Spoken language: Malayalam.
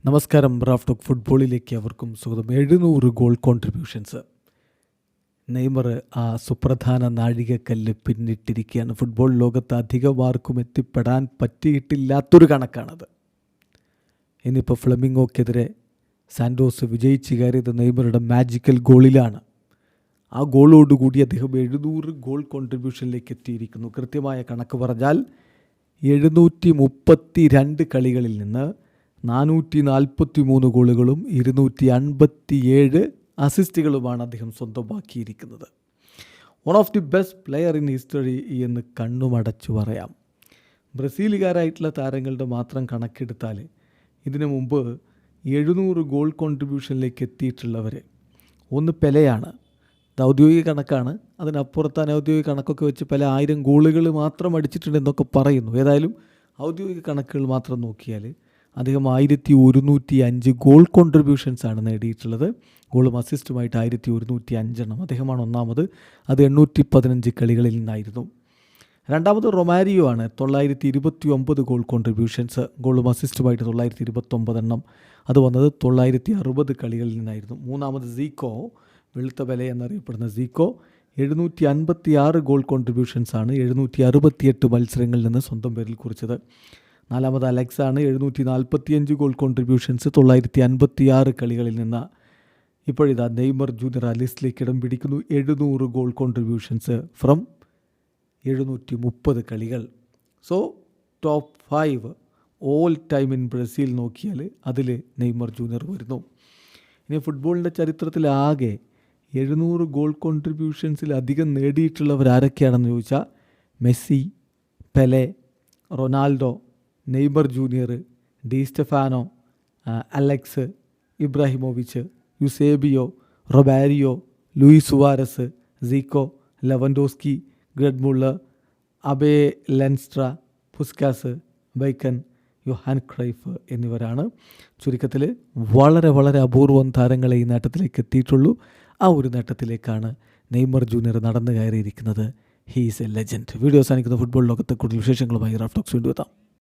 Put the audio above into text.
നമസ്കാരം. റാഫ് ടോക്ക് ഫുട്ബോളിലേക്ക് അവർക്കും സ്വാഗതം. 700 ഗോൾ കോൺട്രിബ്യൂഷൻസ്. നെയ്മർ ആ സുപ്രധാന നാഴികക്കല്ല് പിന്നിട്ടിരിക്കുകയാണ്. ഫുട്ബോൾ ലോകത്ത് അധികം ആർക്കും എത്തിപ്പെടാൻ പറ്റിയിട്ടില്ലാത്തൊരു കണക്കാണത്. ഇന്നിപ്പോൾ ഫ്ലെമിംഗോക്കെതിരെ സാൻഡോസ് വിജയിച്ച് കയറിയത് നെയ്മറുടെ മാജിക്കൽ ഗോളിലാണ്. ആ ഗോളോടുകൂടി അദ്ദേഹം 700 ഗോൾ കോൺട്രിബ്യൂഷനിലേക്ക് എത്തിയിരിക്കുന്നു. കൃത്യമായ കണക്ക് പറഞ്ഞാൽ 732 കളികളിൽ നിന്ന് 443 ഗോളുകളും 257 അസിസ്റ്റുകളുമാണ് അദ്ദേഹം സ്വന്തമാക്കിയിരിക്കുന്നത്. One of the best player in history എന്ന് കണ്ണുമടച്ചു പറയാം. ബ്രസീലുകാരായിട്ടുള്ള താരങ്ങളുടെ മാത്രം കണക്കെടുത്താൽ ഇതിനു മുമ്പ് 700 ഗോൾ കോൺട്രിബ്യൂഷനിലേക്ക് എത്തിയിട്ടുള്ളവർ ഒന്ന് പെലെയാണ്. ഇത് ഔദ്യോഗിക കണക്കാണ്. അതിനപ്പുറത്ത് അനൗദ്യോഗിക കണക്കൊക്കെ വെച്ച് പല 1000 ഗോളുകൾ മാത്രം അടിച്ചിട്ടുണ്ടെന്നൊക്കെ പറയുന്നു. ഏതായാലും ഔദ്യോഗിക കണക്കുകൾ മാത്രം നോക്കിയാൽ അദ്ദേഹം 1105 ഗോൾ കോൺട്രിബ്യൂഷൻസാണ് നേടിയിട്ടുള്ളത്. ഗോളും അസിസ്റ്റുമായിട്ട് 1105 അദ്ദേഹമാണ് ഒന്നാമത്. അത് 815 കളികളിൽ നിന്നായിരുന്നു. രണ്ടാമത് റൊമാരിയോ ആണ്. 929 ഗോൾ കോൺട്രിബ്യൂഷൻസ്. ഗോളും അസിസ്റ്റുമായിട്ട് 929 അത് വന്നത് 960 കളികളിൽ നിന്നായിരുന്നു. മൂന്നാമത് സീക്കോ, വെളുത്ത പെലെ എന്നറിയപ്പെടുന്ന സീക്കോ, 756 ഗോൾ കോൺട്രിബ്യൂഷൻസാണ് 768 മത്സരങ്ങളിൽ നിന്ന് സ്വന്തം പേരിൽ കുറിച്ചത്. നാലാമത് അലക്സാണ്. 745 ഗോൾ കോൺട്രിബ്യൂഷൻസ് 956 കളികളിൽ നിന്ന്. ഇപ്പോഴിതാ നെയ്മർ ജൂനിയർ ആ ലിസ്റ്റിലേക്ക് ഇടം പിടിക്കുന്നു. 700 ഗോൾ കോൺട്രിബ്യൂഷൻസ് ഫ്രം 730 കളികൾ. So top 5 all time in Brazil നോക്കിയാൽ അതിൽ നെയ്മർ ജൂനിയർ വരുന്നു. ഇനി ഫുട്ബോളിൻ്റെ ചരിത്രത്തിലാകെ 700 ഗോൾ കോൺട്രിബ്യൂഷൻസിൽ അധികം നേടിയിട്ടുള്ളവർ ആരൊക്കെയാണെന്ന് ചോദിച്ചാൽ Messi, Pele, Ronaldo, Neymar Junior, Di Stefano, Alex, Ibrahimovic, Eusebio, Romario, Luis Suarez, Zico, Lewandowski, Gerd Muller, Abe Lenstra, Puskas, Bican, Johan Cruyff എന്നിവരാണ്. ചുരുക്കത്തിൽ വളരെ വളരെ അപൂർവം താരങ്ങളെ ഈ നേട്ടത്തിലേക്ക് എത്തിയിട്ടുള്ളൂ. ആ ഒരു നേട്ടത്തിലേക്കാണ് നെയ്മർ ജൂനിയർ നടന്നു കയറിയിരിക്കുന്നത്. He is a legend. Video അവസാനിക്കുന്ന ഫുട്ബോൾ ലോകത്തെ കൂടുതൽ വിശേഷങ്ങളുമായി റാഫ് ടോക്സ് വീണ്ടും എത്താം.